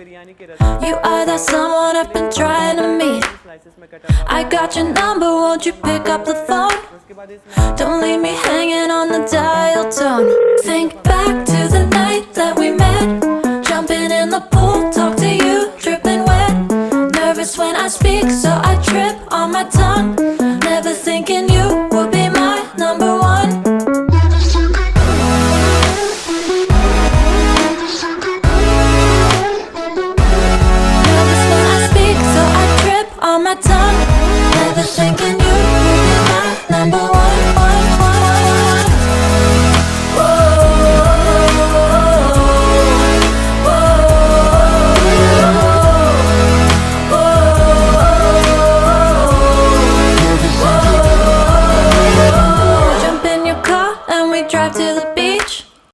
You are that someone I've been trying to meet. I got your number, won't you pick up the phone? Don't leave me hanging on the dial tone. Think back to the night that we met.